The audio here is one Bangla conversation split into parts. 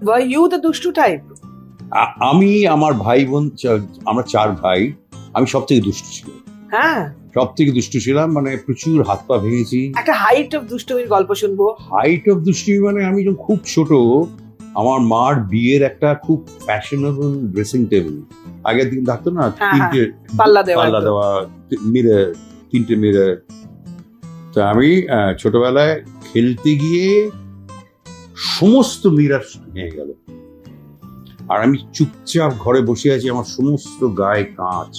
Were you the দুষ্টু টাইপ? আমি আমার ভাই বোন আমরা 4 ভাই, আমি সব থেকে দুষ্টু ছিলাম। হ্যাঁ, সব থেকে দুষ্টু ছিলাম, মানে প্রচুর হাত পা ভেঙেছি। একটা হাইট অফ দুষ্টুমির গল্প শুনবো। হাইট অফ দুষ্টুমি মানে আমি যখন খুব ছোট, আমার মার বিয়ের একটা খুব ফ্যাশনেবল ড্রেসিং টেবিল আগের দিন থাকতো না, হ্যাঁ, 3টে পাল্লা দেওয়া পাল্লা একদম। দেওয়া, মিরর, 3টে মিরর। তো আমি ছোটবেলায় খেলতে গিয়ে সমস্ত মিরর ভেঙে গেল, আর আমি চুপচাপ ঘরে বসে আছি, আমার সমস্ত গায়ে কাঁচ।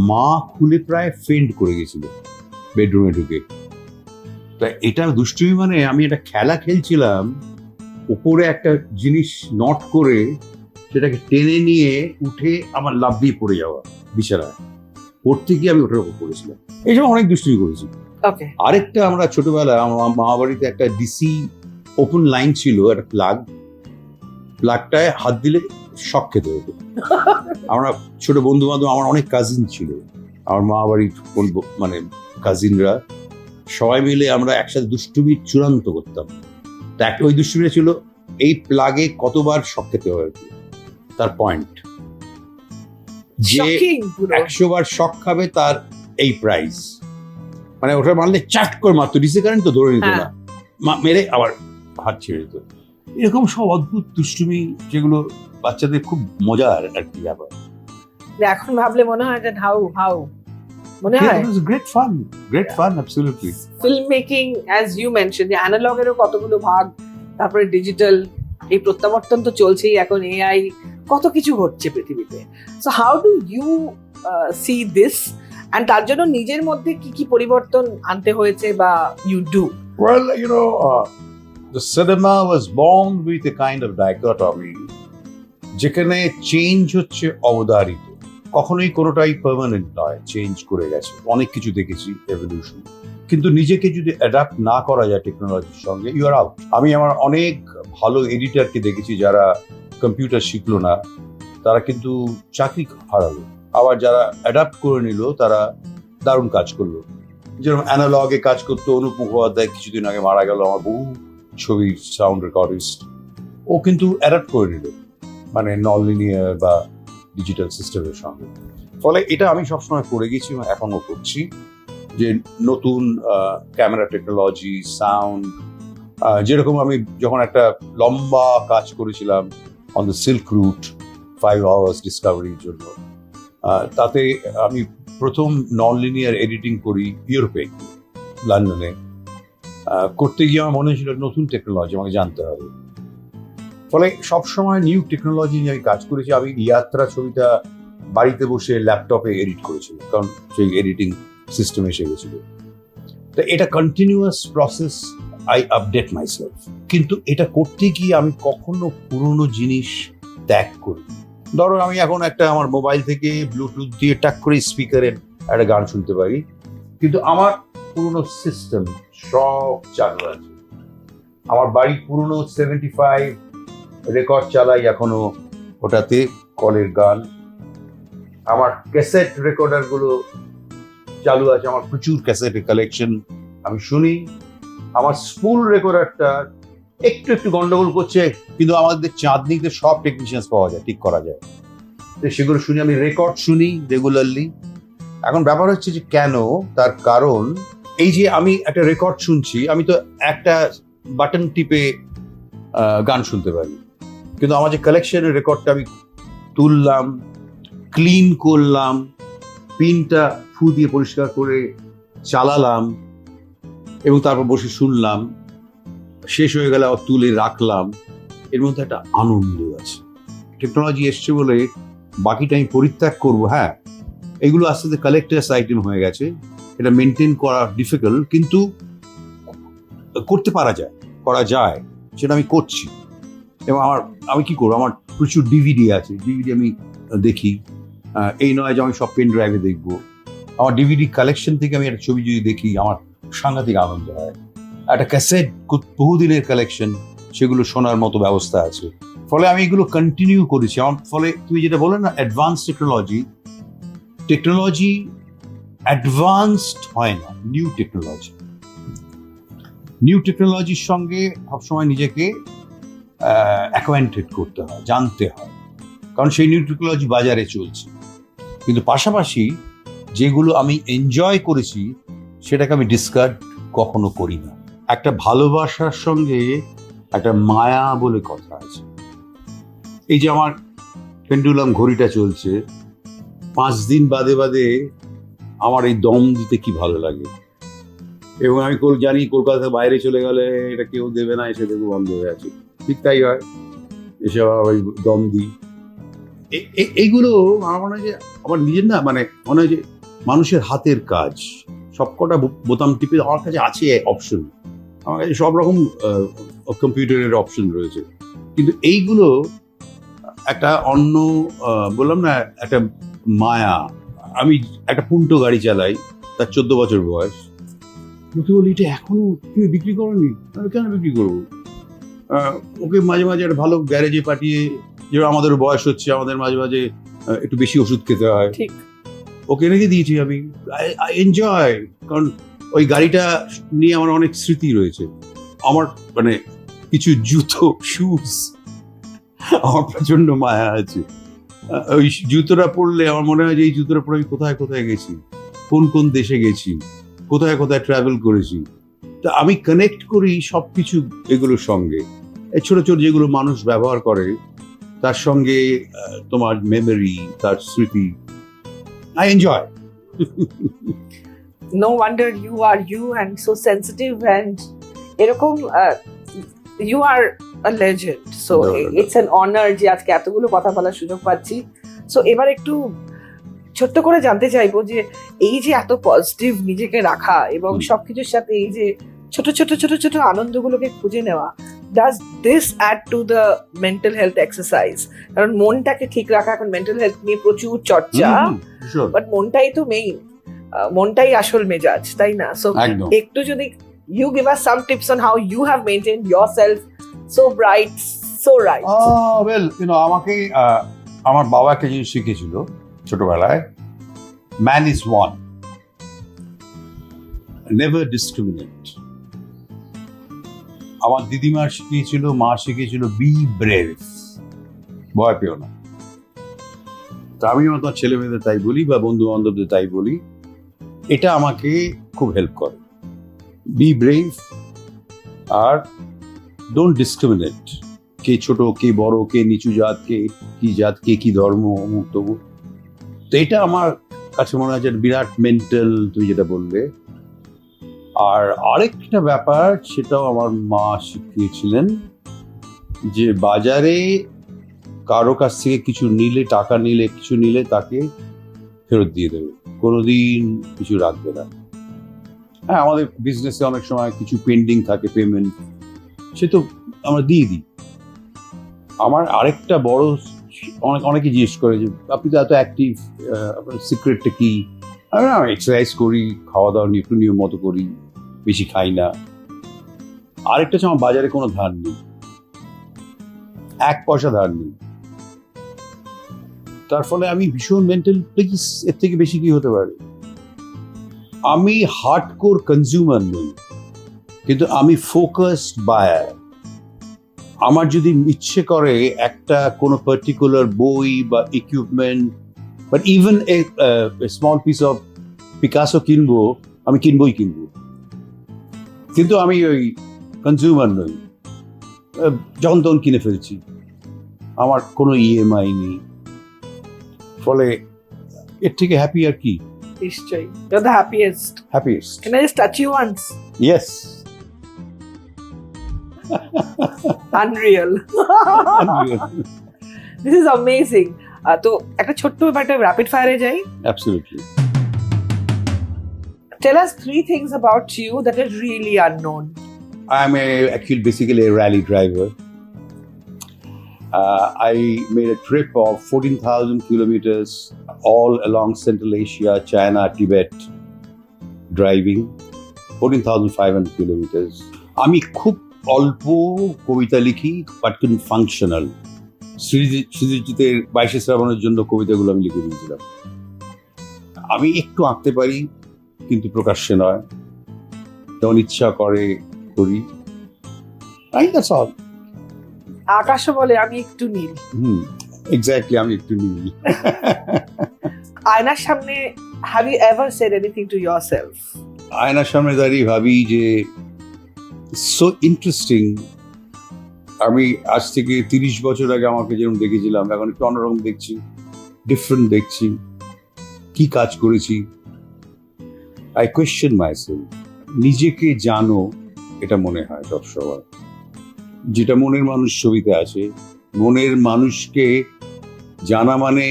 মা খুলে প্রায় ফেন্ট করে গেছিল বেডরুমে ঢুকে। তা এটা দুষ্টুমি, মানে আমি একটা খেলা খেলছিলাম, উপরে একটা জিনিস নট করে সেটাকে টেনে নিয়ে উঠে আমার লাফ দিয়ে পড়ে যাওয়া বিছানায়। পড়তে গিয়ে আমি ওটার উপর পড়েছিলাম। এইসব অনেক দুষ্টুমি করেছি। ওকে। আরেকটা, আমরা ছোটবেলায় আমার মা বাড়িতে একটা ডিসি ওপেন লাইন ছিল, একটা প্লাগটায় হাত দিলে শক খেতে হতো। আমরা ছোট বন্ধু বান্ধব, আমার অনেক কাজিন ছিল, আমার মা বাড়ির মানে কাজিনরা, সবাই মিলে আমরা একসাথে দুষ্টুমি চূড়ান্ত করতাম। তা একটা ওই দুষ্টুমিটা ছিল, এই প্লাগে কতবার শক খেতে হয় তার পয়েন্ট, যে Shocking পুরো। 100 বার শক খাবে তার এই প্রাইজ। মানে ওটা মারলে চাট করে মারতো, ডিসি কারেন্ট তো ধরে নিত না, মেরে আবার হাত ছেড়ে দিত। এরকম সব অদ্ভুত দুষ্টুমি, যেগুলো বাচ্চাদের খুব মজার আর কি ব্যাপার। এখন ভাবলে মনে হয় that how মনে হয় It was great fun, absolutely. Film making, as you mention, যে অ্যানালগেরও কতগুলো ভাগ, তারপরে ডিজিটাল, এই প্রত্যাবর্তন তো চলছেই, এখন এআই, কত কিছু হচ্ছে পৃথিবীতে। So how do you see this, and তার জন্য নিজের মধ্যে কি কি পরিবর্তন আনতে হয়েছে বা you do? Well, the cinema was born with a kind of dichotomy, যেখানে চেঞ্জ হচ্ছে অবধারিত, কখনোই কোনোটাই পার্মানেন্ট নয়, চেঞ্জ করে গেছে, অনেক কিছু দেখেছি এভলিউশন। কিন্তু নিজেকে যদি অ্যাডাপ্ট না করা যায় টেকনোলজির সঙ্গে, ইউ আর আউট। আমি আমার অনেক ভালো এডিটরকে দেখেছি যারা কম্পিউটার শিখলো না, তারা কিন্তু চাকরি হারালো। আবার যারা অ্যাডাপ্ট করে নিল, তারা দারুণ কাজ করলো। যেরকম অ্যানালগে কাজ করতো অনুপ মুখোপাধ্যায়, কিছুদিন আগে মারা গেল, আমার বহু ছবির সাউন্ড রেকর্ডিস্ট, ও কিন্তু অ্যাডাপ্ট করে নিল, মানে নন লিনিয়ার বা ডিজিটাল সিস্টেমের সঙ্গে। ফলে এটা আমি সবসময় করে গেছি এবং এখনো করছি, যে নতুন ক্যামেরা টেকনোলজি, সাউন্ড, যেরকম আমি যখন একটা লম্বা কাজ করেছিলাম on the silk route 5 hours ডিসকাভারির জন্য, তাতে আমি প্রথম নন লিনিয়ার এডিটিং করি ইউরোপে, লন্ডনে। করতে গিয়ে আমার মনে হয়েছিল নতুন টেকনোলজি আমাকে জানতে হবে। ফলে সবসময় নিউ টেকনোলজি নিয়ে আমি কাজ করেছি। আমি ইয়াত্রা ছবিটা বাড়িতে বসে ল্যাপটপে এডিট করেছিলাম, কারণ সেই এডিটিং সিস্টেম এসে গেছিল। তো এটা continuous process, I update myself. কিন্তু এটা করতে গিয়ে আমি কখনো পুরনো জিনিস ত্যাগ করি। ধরো আমি এখন একটা আমার মোবাইল থেকে ব্লুটুথ দিয়ে টাক করে স্পিকারে একটা গান শুনতে পারি, কিন্তু আমার পুরনো সিস্টেম সব চালু আছে। আমার বাড়ির পুরনো 75 রেকর্ড চালাই এখনো, ওটাতে কলের গান। আমার ক্যাসেট রেকর্ডার গুলো চালু আছে, আমার প্রচুর ক্যাসেটের কালেকশন, আমি শুনি। আমার স্পুল রেকর্ডারটা একটু একটু গন্ডগোল করছে, কিন্তু আমাদের চাঁদনিতে সব টেকনিশিয়ান পাওয়া যায়, ঠিক করা যায়, সেগুলো শুনি। আমি রেকর্ড শুনি রেগুলারলি। এখন ব্যাপার হচ্ছে যে কেন, তার কারণ এই যে আমি একটা রেকর্ড শুনছি, আমি তো একটা বাটন টিপে গান শুনতে পারি, কিন্তু আমার যে কালেকশনের রেকর্ডটা আমি তুললাম, ক্লিন করলাম, পিনটা ফু দিয়ে পরিষ্কার করে চালালাম, এবং তারপর বসে শুনলাম, শেষ হয়ে গেলে আবার তুলে রাখলাম, এর মধ্যে একটা আনন্দ আছে। টেকনোলজি এসছে বলে বাকিটা আমি পরিত্যাগ করবো, হ্যাঁ, এগুলো আস্তে আস্তে কালেক্টার্স আইটেম হয়ে গেছে, এটা মেনটেন করা ডিফিকাল্ট, কিন্তু করতে করা যায়, সেটা আমি করছি। এবং আমি কি করবো, আমার প্রচুর ডিভিডি আছে, ডিভিডি আমি দেখি। এই নয় যে আমি সব পেন ড্রাইভে দেখবো, আমার ডিভিডি কালেকশন থেকে আমি একটা ছবি যদি দেখি, আমার সাংঘাতিক আনন্দ হয়। একটা ক্যাসেট বহুদিনের কালেকশন, সেগুলো শোনার মতো ব্যবস্থা আছে। ফলে আমি এগুলো কন্টিনিউ করেছি। আমার ফলে তুমি যেটা বলে না, অ্যাডভান্স টেকনোলজি অ্যাডভান্সড হয় না, নিউ টেকনোলজির সঙ্গে সবসময় নিজেকে অ্যাকোয়েন্টেড করতে হয়, জানতে হয়, কারণ সেই নিউট্রিকোলজি বাজারে চলছে। কিন্তু পাশাপাশি যেগুলো আমি এনজয় করেছি সেটাকে আমি ডিসকার্ড কখনো করি না। একটা ভালোবাসার সঙ্গে একটা মায়া বলে কথা আছে। এই যে আমার পেন্ডুলাম ঘড়িটা চলছে, 5 দিন বাদে বাদে আমার এই দম দিতে কি ভালো লাগে, এবং আমি জানি কলকাতা বাইরে চলে গেলে এটা কেউ দেবে না, এসে দেখবো বন্ধ হয়ে আছে। ঠিক তাই হয়, এসে ওই দম দিই। এইগুলো আমার মনে হয় যে আমার নিজের না, মানে মনে হয় যে মানুষের হাতের কাজ, সবকটা বোতাম টিপে আমার কাছে আছে অপশন, আমার কাছে সব রকম কম্পিউটারের অপশন রয়েছে, কিন্তু এইগুলো একটা অন্য বললাম না, একটা মায়া। আমি একটা পুন্টো গাড়ি চালাই, তার 14 বছর বয়স, লোকে বলি এটা এখনো তুমি বিক্রি করোনি, আমি কেন বিক্রি করবো? ওকে মাঝে মাঝে একটা ভালো গ্যারেজে পাঠিয়ে, যে আমাদের বয়স হচ্ছে, আমাদের মাঝে মাঝে একটু বেশি ওষুধ খেতে হয়, ঠিক, ওকে রেখে দিয়েছি আমি। আই এনজয়, কারণ ওই গাড়িটা নিয়ে আমার অনেক স্মৃতি রয়েছে। আমার মানে কিছু জুতো, শুজ, আমার প্রচন্ড মায়া আছে। ওই জুতোটা পরলে আমার মনে হয় যে এই জুতোটা পরে আমি কোথায় কোথায় গেছি, কোন কোন দেশে গেছি, কোথায় কোথায় ট্রাভেল করেছি। তা আমি কানেক্ট করি সবকিছু এগুলোর সঙ্গে। এই ছোট ছোট যেগুলো মানুষ ব্যবহার করে, তার সঙ্গে তোমার মেমোরি, তার স্মৃতি। I enjoy. no wonder you are you and so sensitive, and এরকম you are a legend, so No. it's an honor যে আজকে এতগুলো কথা বলার সুযোগ পাচ্ছি। সো এবার একটু ছোট্ট করে জানতে চাইবো যে এই যে এত পজিটিভ নিজেকে রাখা এবং সবকিছুর সাথে এই যে ছোট ছোট ছোট ছোট আনন্দগুলোকে খুঁজে নেওয়া, does this add to the mental health exercise? কারণ মনটাকে ঠিক রাখা, এখন মেন্টাল হেলথ নিয়ে প্রচুর চর্চা, বাট মনটাই তো মেইন, মনটাই আসল মেজাজ, তাই না? সো একদম। একটু যদি you give us some tips on how you have maintained yourself so bright, so right. Well, আমাকে আমার বাবা একটা জিনিস শিখেছিল ছোটবেলায়, man is one, never discriminate. আমার দিদিমা শিখিয়েছিল, মা শিখিয়েছিল, বি ব্রেভ, ভয় পেও না। তা আমি আমার ছেলে মেয়েদের তাই বলি, বা বন্ধু বান্ধবদের তাই বলি, এটা আমাকে খুব হেল্প করে। বি ব্রেভ, আর ডোন্ট ডিসক্রিমিনেট, কে ছোট, কে বড়, কে নিচু জাত, কে কি জাত, কে কি ধর্ম, অমুক তমুক। তো এটা আমার কাছে মনে হয় যে বিরাট মেন্টাল, তুই যেটা বললে। আর আরেকটা ব্যাপার, সেটাও আমার মা শিখিয়েছিলেন, যে বাজারে কারো কাছ থেকে কিছু নিলে, টাকা নিলে, কিছু নিলে তাকে ফেরত দিয়ে দেবে, কোনোদিন কিছু রাখবে না। হ্যাঁ, আমাদের বিজনেসে অনেক সময় কিছু পেন্ডিং থাকে পেমেন্ট, সে তো আমরা দিয়ে দিই। আমার আরেকটা বড়, অনেকে জিজ্ঞেস করে যে আপনি তো এত অ্যাক্টিভ, আপনার সিক্রেটটা কি? আমি এক্সারসাইজ করি, খাওয়া দাওয়া একটু নিয়ম মতো করি, বেশি খাই না। আরেকটা হচ্ছে আমার বাজারে কোনো ধার নেই, 1 পয়সা ধার নেই। তার ফলে আমি ভীষণ মেন্টাল পিস, এর থেকে বেশি কি হতে পারে? আমি হার্ডকোর কনজিউমার নই, কিন্তু আমি ফোকাসড বায়ার। আমার যদি ইচ্ছে করে একটা কোনো পার্টিকুলার বই বা equipment, but even a small piece of Picasso কিনবো, আমি কিনবই কিনবো, কিন্তু আমি ওই কনজিউমার নই, যখন তখন কিনে ফেলছি, আমার কোনো ইএমআই নেই। ফলে এর থেকে হ্যাপি আর কি? নিশ্চয়ই, you're the happiest. Happiest. Can I just touch you once? Yes. Unreal. This is amazing. তো একটা ছোট্ট একটা র্যাপিড ফায়ারে যাই। Absolutely. Tell us 3 things about you that are really unknown. I'm actually basically a rally driver. I made a trip of 14,000 kilometers all along Central Asia, China, Tibet, driving 14,500 kilometers. আমি খুব অল্প কবিতা লিখি, বাট কিন্তু ফাংশনাল। সৃজিতের 22শে শ্রাবণের জন্য কবিতাগুলো আমি লিখে দিয়েছিলাম। আমি একটু আঁকতে পারি, কিন্তু প্রকাশ্যে নয়, যখন ইচ্ছা করে করি। I think that's all. আকাশও বলে আমি একটু নীল। এক্স্যাক্টলি, আমি একটু নীল। আয়নার সামনে have you ever said anything to yourself? আয়নার সামনে দাঁড়িয়ে ভাবি যে সো ইন্টারেস্টিং, আমি আজ থেকে 30 বছর আগে আমাকে যেরকম দেখেছিলাম এখন একটু অন্যরকম দেখছি, ডিফারেন্ট দেখছি, কি কাজ করেছি। আই কোয়েশ্চেন মাইসেলফ, নিজেকে জানো, এটা মনে হয় সবসময়। যেটা মনের মানুষ ছবিতে আছে, মনের মানুষকে জানা মানে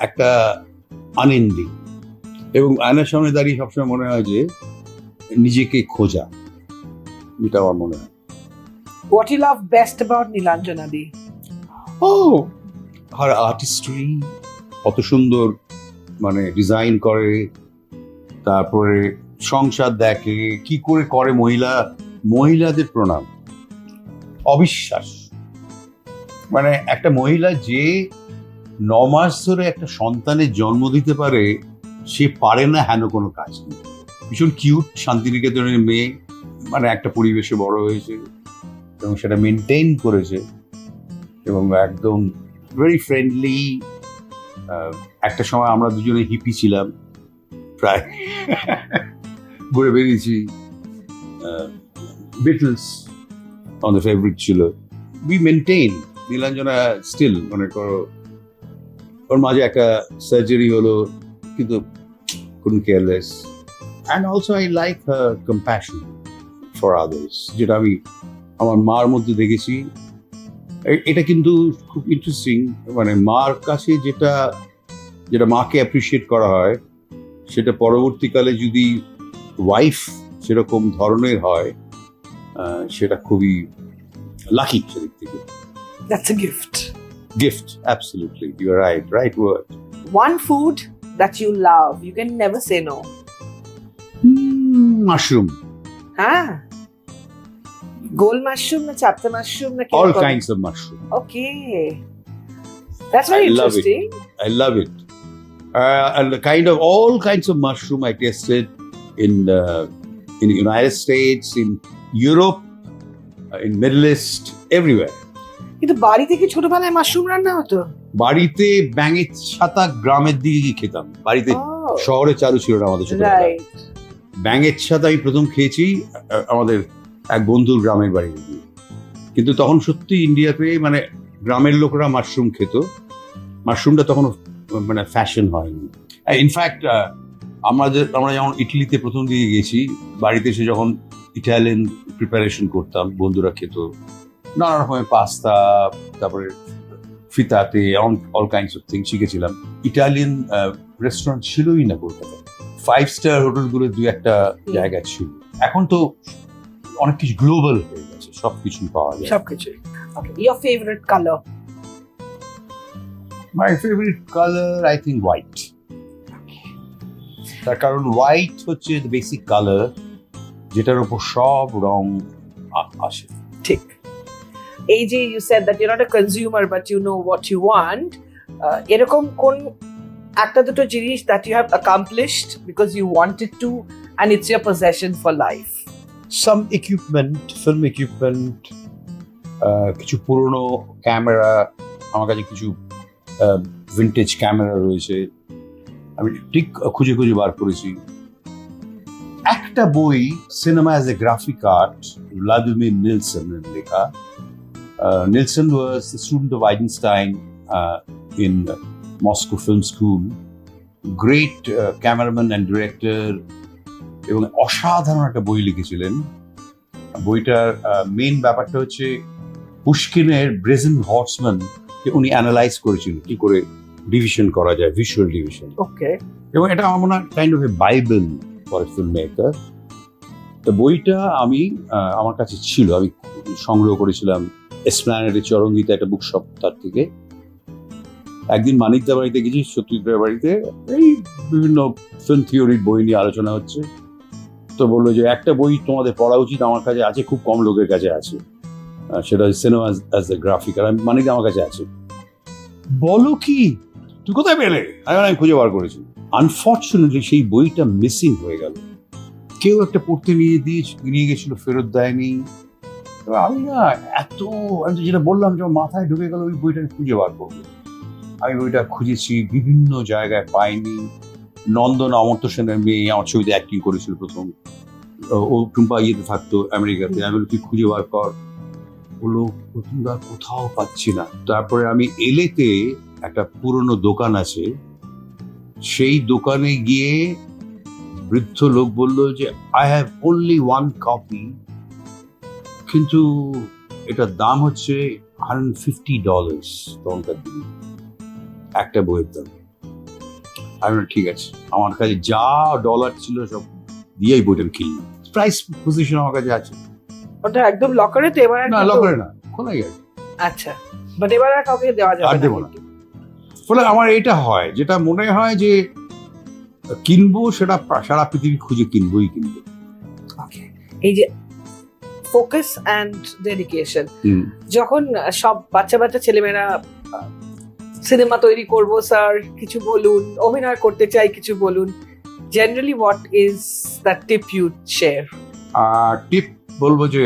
একটা আনএন্ডিং, এবং আয়নার সামনে দাঁড়িয়ে সবসময় মনে হয় যে নিজেকে খোঁজা, এটা আমার মনে হয়। What you love best about Nilanjana Di? ও আর আর্টিস্ট্রি, কত সুন্দর মানে ডিজাইন করে, তারপরে সংসার দেখে কি করে করে, মহিলাদের প্রণাম, অবিশ্বাস। মানে একটা মহিলা যে 9 মাস ধরে একটা সন্তানের জন্ম দিতে পারে, সে পারে না হেন কোনো কাজ নেই। ভীষণ কিউট, শান্তিনিকেতনের মেয়ে, মানে একটা পরিবেশে বড় হয়েছে এবং সেটা মেনটেন করেছে, এবং একদম ভেরি ফ্রেন্ডলি। একটা সময় আমরা দুজনে হিপি ছিলাম, প্রায় ঘুরে বেরিয়েছি। বিটলস আমাদের ফেভারিট ছিল। We maintain. নীলাঞ্জনা স্টিল, মনে করো ওর মাঝে একটা সার্জারি হলো, কিন্তু couldn't care less. And also I like her compassion for others, যেটা আমি আমার মার মধ্যে দেখেছি। এটা কিন্তু খুব ইন্টারেস্টিং, মানে মার কাছে যেটা মাকে অ্যাপ্রিসিয়েট করা হয়, সেটা পরবর্তীকালে যদি ওয়াইফ সেরকম ধরনের হয়, সেটা খুবই লাকি সেদিক থেকে। That's a gift. Gift, absolutely. You're right word. One food that you love, you can never say no. Mushroom. Huh? Gold mushroom na chapta mushroom na All kinds of mushroom. Okay. That's very interesting. I love it. And all kinds of mushroom I tasted in the United States, in Europe, in Middle East, everywhere. কিন্তু বাড়িতে কি ছোটবেলায় মাশরুম রান্না হতো? বাড়িতে ব্যাঙের ছাতা গ্রামের দিকে গিয়ে খেতাম, বাড়িতে শহরে চালু ছিল না আমাদের ছোটবেলায়। ব্যাঙের ছাতা আমি প্রথম খেয়েছি আমাদের এক বন্ধুর গ্রামের বাড়িতে গিয়ে। কিন্তু তখন সত্যি ইন্ডিয়াতে মানে গ্রামের লোকরা মাশরুম খেত, মাশরুমটা তখন মানে ফ্যাশন হয়নি। ইনফ্যাক্ট আমরা যেমন ইটালিতে প্রথম দিকে গেছি, বাড়িতে এসে যখন ইটালিয়ান প্রিপারেশন করতাম, বন্ধুরা খেত নানা রকমের পাস্তা, তারপরে ফিতাতে অল কাইন্ডস অফ থিং শিখেছিলাম। ইটালিয়ান রেস্টুরেন্ট ছিলই না কলকাতায়, 5 স্টার হোটেলগুলো 2-1টা জায়গা ছিল। এখন তো অনেক কিছু গ্লোবাল হয়ে গেছে, সবকিছুই পাওয়া যায়, সবকিছু। Okay, your favorite color? My favorite color, I think white. তার কারণ হোয়াইট হচ্ছে the basic color, যেটার উপর সব রং আসে। ঠিক। এই যে you said that you're not a consumer but you know what you want, এরকম কোন একটা দুটো জিনিস that you have accomplished because you wanted to and it's your possession for life? Some equipment, film equipment, কিছু পুরনো ক্যামেরা, আমার কাছে কিছু ভিন্টেজ ক্যামেরা রয়েছে, আমি ঠিক খুঁজে বার করেছি। একটা বই, cinema as a graphic art, Vladimir নিলসনের লেখা। Nilsson was the student of Eisenstein in Moscow Film School. Great cameraman and director, এবং অসাধারণ একটা বই লিখেছিলেন। বইটার মেইন ব্যাপারটা হচ্ছে পুশকিনের ব্রেজেন হর্সম্যান কে উনি অ্যানালাইজ করেছিলেন কি করে ডিভিশন করা যায়, ভিজুয়াল ডিভিশন। ওকে। এবং এটা আমার মনে হয় kind of A Bible for a film maker. তো বইটা আমি আমার কাছে ছিল, আমি সংগ্রহ করেছিলাম এসপ্ল্যানেডে চরঙ্গিতে একটা বুক শপ, তার থেকে। একদিন মানিকদার বাড়িতে গেছি, সত্যজিৎ বাড়িতে, এই বিভিন্ন ফিল্ম থিওরির বই নিয়ে আলোচনা হচ্ছে। তো বললো যে একটা বই তোমাদের পড়া উচিত, আমার কাছে আছে, খুব কম লোকের কাছে আছে, সেটা হচ্ছে সিনেমা অ্যাজ এ গ্রাফিক। আর আমি মানিকদা আমার কাছে আছে। বলো কি, তুই কোথায় পেলে? আমি খুঁজে বার করেছি। আনফর্চুনেটলি সেই বইটা মিসিং হয়ে গেল। কেউ একটা পড়তে নিয়ে গেছিল, ফেরত দেয়নি। এবার আমি না আমি তো যেটা বললাম যে আমার মাথায় ঢুকে গেল ওই বইটা খুঁজে বার করবো। আমি বইটা খুঁজেছি, বিভিন্ন জায়গায় পাইনি। নন্দন অমর্ত্য সেনের মেয়ে আমার ছবিতে অ্যাক্টিং করেছিল প্রথম। ও টুম্পা ইয়েতে থাকতো আমেরিকাতে। আমি বলি তুই খুঁজে বার কর। বললো প্রথমবার কোথাও পাচ্ছি না। তারপরে আমি এলেতে একটা পুরনো দোকান আছে, সেই দোকানে গিয়ে বৃদ্ধ লোক বলল যে I have only one copy, কিন্তু এটার দাম হচ্ছে $150 তখনকার দিনে একটা বইয়ের দাম। আমি বললাম, ঠিক আছে। আমার কাছে যা ডলার ছিল সব দিয়েই বইটা কিনলাম। প্রাইস পজিশন আমার কাছে আছে। ওটা একদম লকারে তো এবার আর না, কিন্তু- লকারে না, খোলাই আছে। আচ্ছা, বাট এবার আর কাউকে দেওয়া যাবে আর দেবো না। ফলে আমার এটা হয়, যেটা মনে হয় যে কিনবো সেটা সারা পৃথিবী খুঁজে কিনবোই কিনবো। Okay. এই যে ফোকাস অ্যান্ড ডেডিকেশন, যখন সব বাচ্চা বাচ্চা ছেলেমেয়েরা সিনেমা তৈরি করব স্যার কিছু বলুন, অভিনয় করতে চাই কিছু বলুন, generally what is the tip you share? আর টিপ বলবো যে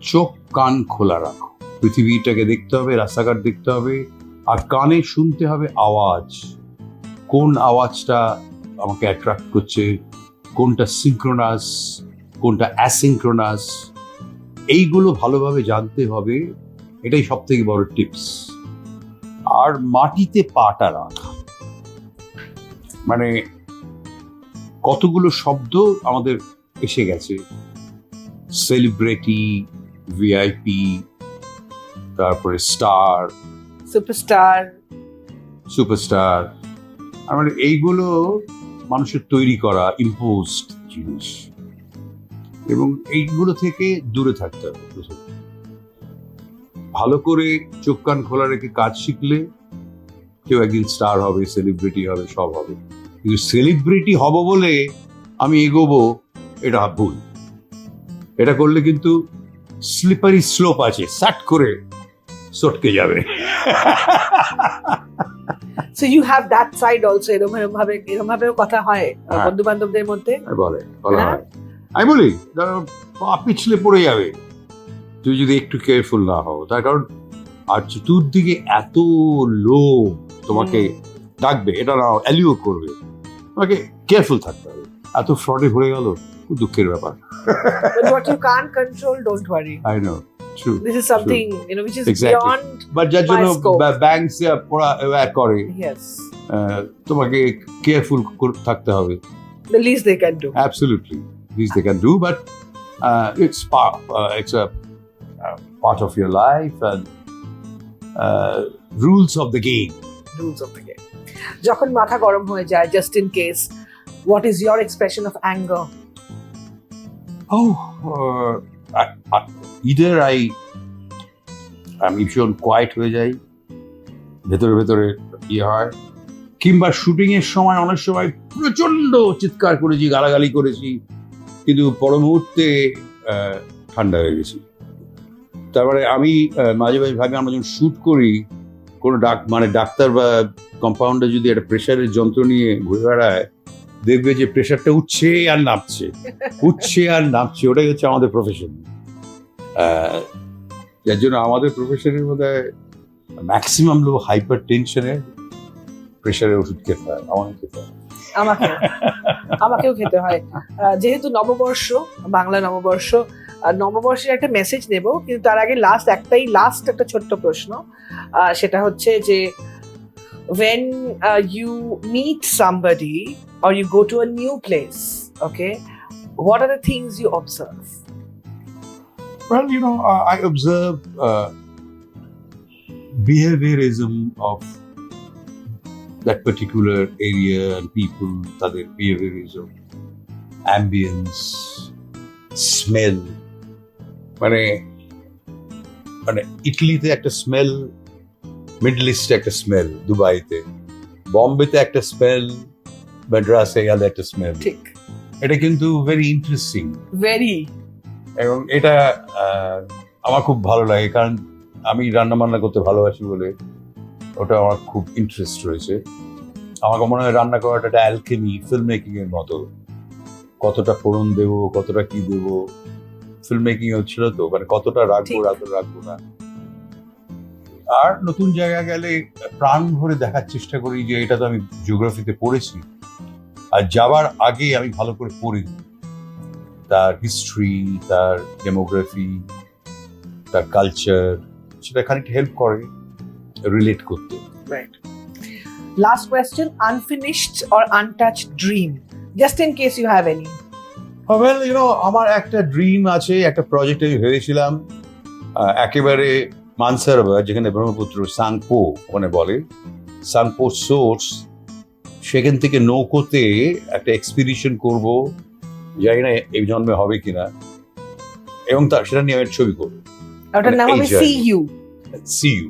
চোখ কান খোলা রাখো, পৃথিবীটাকে দেখতে হবে, রাস্তাঘাট দেখতে হবে, আর কানে শুনতে হবে আওয়াজ, কোন আওয়াজটা আমাকে অ্যাট্রাক্ট করছে, কোনটা সিনক্রোনাস, কোনটা অ্যাসিনক্রোনাস, এইগুলো ভালোভাবে জানতে হবে। এটাই সব থেকে বড় টিপস। আর মাটিতে পাটা রাখা, মানে কতগুলো শব্দ আমাদের এসে গেছে, সেলিব্রিটি, ভিআইপি, তারপরে স্টার, সুপারস্টার, মানে এইগুলো মানুষের তৈরি করা ইম্পোজড জিনিস, এবং এইগুলো থেকে দূরে থাকতে হবে। ভালো করে চোখ কান খোলা রেখে কাজ শিখলে কেউ একদিন স্টার হবে, সেলিব্রিটি হবে, সব হবে। কিন্তু সেলিব্রিটি হব বলে আমি এগোবো, এটা ভুল। এটা করলে কিন্তু স্লিপারি স্লোপ আছে, সাট করে সটকে যাবে। So you have that side also, এরকম ভাবেও কথা হয় বন্ধু বান্ধবদের মধ্যে? বলা হয়। আমি বলি ধরো পা পিছলে পড়ে যাবে তুই যদি একটু কেয়ারফুল না হও, তার কারণ আর চতুর্দিকে এত লোক তোমাকে ডাকবে, এটা না অ্যালিও করবে, তোমাকে কেয়ারফুল থাকতে হবে। এত ফ্রডে ভরে গেল, খুব দুঃখের ব্যাপার। But what you can't control, don't worry. I know, true. This is something which is Exactly. beyond But যার জন্য my scope. ব্যাংকস পড়া করে, Yes, তোমাকে কেয়ারফুল থাকতে হবে। the least they can do. Absolutely, these they can do, but it's a part of your life and rules of the game. Rules of the game. যখন মাথা গরম হয়ে যায়, just in case, what is your expression of anger? Either আমি ভীষণ কোয়াইট হয়ে যাই, ভেতরে ভেতরে ইয়ে হয়, কিংবা শুটিং এর সময় অনেক সময় প্রচন্ড চিৎকার করেছি, গালাগালি করেছি, কিন্তু পর মুহূর্তে ঠান্ডা হয়ে গেছি। তারপরে আমি মাঝে মাঝে ভাবি, আমরা যখন শুট করি, কোনো ডাক্তার বা কম্পাউন্ডার যদি একটা প্রেশারের যন্ত্র নিয়ে ঘুরে বেড়ায়, দেখবে যে প্রেশারটা উঠছে আর নামছে, উঠছে আর নামছে। ওটাই হচ্ছে আমাদের প্রফেশন। যার জন্য আমাদের প্রফেশনের মধ্যে ম্যাক্সিমাম লোক হাইপার টেনশনে প্রেশারের ওষুধ খেতে হয়। আমাকে খেতে হয়, আমাকেও খেতে হয়। যেহেতু নববর্ষ, বাংলা নববর্ষ, নববর্ষের একটা মেসেজ নেব, কিন্তু তার আগে লাস্ট একটা ছোট্ট প্রশ্ন, সেটা হচ্ছে যে when you meet somebody or you go to a new place, okay, what are the things you observe? Well, I observe behaviorism of that particular area and people, তাদের behaviorism, ambience, smell, মানে ইটালিতে একটা স্মেল, মিডল ইস্টে একটা স্মেল, দুবাইতে, বম্বেতে একটা স্মেল, মাদ্রাসে গেলে একটা স্মেল। ঠিক, এটা কিন্তু ভেরি ইন্টারেস্টিং, ভেরি। এবং এটা আমার খুব ভালো লাগে, কারণ আমি রান্না বান্না করতে ভালোবাসি বলে ওটা আমার খুব ইন্টারেস্ট রয়েছে। আমাকে মনে হয় রান্না করাটা একটা অ্যালকেমি, ফিল্ম মেকিং এর মতো। কতটা ফোড়ন দেবো, কতটা কি দেবো, ফিল্ম মেকিং হচ্ছিল তো, মানে কতটা রাখবো ঠিক। রাখবো না। আর নতুন জায়গা গেলে প্রাণ ভরে দেখার চেষ্টা করি যে এটা তো আমি জিওগ্রাফিতে পড়েছি, আর যাবার আগে আমি ভালো করে পড়ি তার হিস্ট্রি, তার ডেমোগ্রাফি, তার কালচার, সেটা খানিকটা হেল্প করে রিলেট করতে। Right. Last question: unfinished or untouched dream, just in case you have any. Well আমার একটা ড্রিম আছে, একটা প্রজেক্ট আমি ভেবেছিলাম একেবারে মানসারোভার, যেখানে ব্রহ্মপুত্র সাংপো ওখানে বলে সাংপো সোর্স, সেখান থেকে নৌকোতে একটা এক্সপিডিশন করব, জানি না এই জন্মে হবে কিনা, এবং সেটা নিয়ে আমি একটা ছবি করবো। ওটার নাম হবে Asia. See You. See you.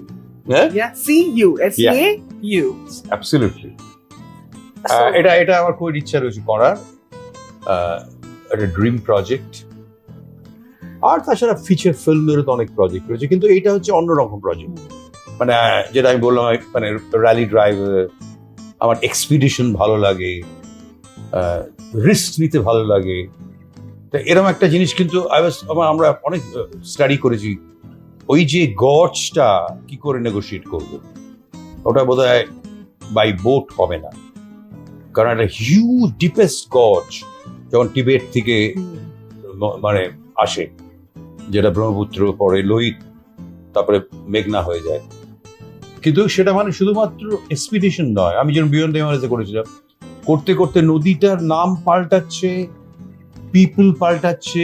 হ্যাঁ, Yeah, See You. SEAU. Absolutely. So, এটা আমার খুব ইচ্ছা রয়েছে করার, একটা ড্রিম প্রজেক্ট। আর তাছাড়া ফিচার ফিল্মেরও তো অনেক প্রজেক্ট রয়েছে, কিন্তু এটা হচ্ছে অন্যরকম প্রজেক্ট। মানে যেটা আমি বললাম, মানে র্যালি ড্রাইভার, আমার এক্সপিডিশন ভালো লাগে, রিস্ক নিতে ভালো লাগে। তো এরকম একটা জিনিস, কিন্তু আমরা অনেক স্টাডি করেছি, ওই যে গজটা কি করে নেগোশিয়েট করব, ওটা বোধহয় বাই বোট হবে না, কারণ একটা হিউজ ডিপেস্ট গজ যখন টিবেট থেকে মানে আসে, যেটা ব্রহ্মপুত্র, পরে লোহিত, তারপরে মেঘনা হয়ে যায়। কিন্তু সেটা মানে শুধুমাত্র এক্সপিডিশন নয়। আমি যখন বিয়ন্ড এমারেজে করেছিলাম, করতে করতে নদীটার নাম পাল্টাচ্ছে, পিপল পাল্টাচ্ছে,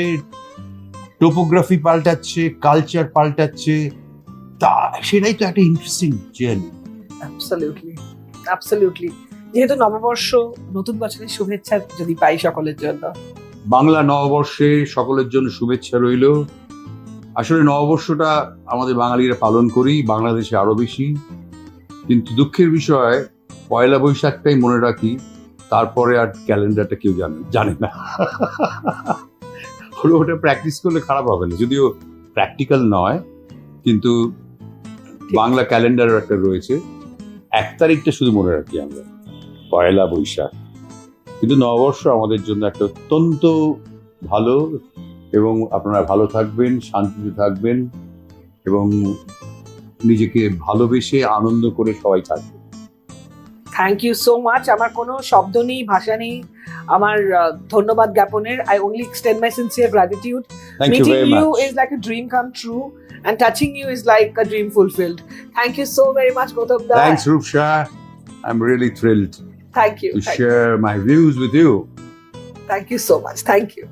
টোপোগ্রাফি পাল্টাচ্ছে, কালচার পাল্টাচ্ছে, তা সেটাই তো একটা ইন্টারেস্টিং জার্নি। absolutely. যেহেতু নববর্ষ, নতুন বছরের শুভেচ্ছা যদি পাই সকলের জন্য। বাংলা নববর্ষে সকলের জন্য শুভেচ্ছা রইল। আসলে নববর্ষটা আমাদের বাঙালিরা পালন করি, বাংলাদেশে আরো বেশি, কিন্তু দুঃখের বিষয় পয়লা বৈশাখটাই মনে রাখি, তারপরে আর ক্যালেন্ডারটা কেউ জানে না। ওটা প্র্যাকটিস করলে খারাপ হবে না, যদিও প্র্যাকটিক্যাল নয়, কিন্তু বাংলা ক্যালেন্ডার একটা রয়েছে, 1 তারিখটা শুধু মনে রাখি আমরা, পয়লা বৈশাখ। কিন্তু নববর্ষ আমাদের জন্য একটা অত্যন্ত ভালো, এবং আপনারা ভালো থাকবেন, শান্তিতে থাকবেন, এবং নিজেকে ভালোবেসে আনন্দ করে সবাই থাকবেন। Thank you so much. আমার কোনো শব্দ নেই, ভাষা নেই আমার ধন্যবাদ জ্ঞাপনের। I only extend my sincere gratitude. Thank you Meeting very you much. is like a dream come true, and touching you is like a dream fulfilled. Thank you so very much, both of them. Thanks, Rupsha. I'm really thrilled Thank you. to share my views with you. Thank you so much. Thank you.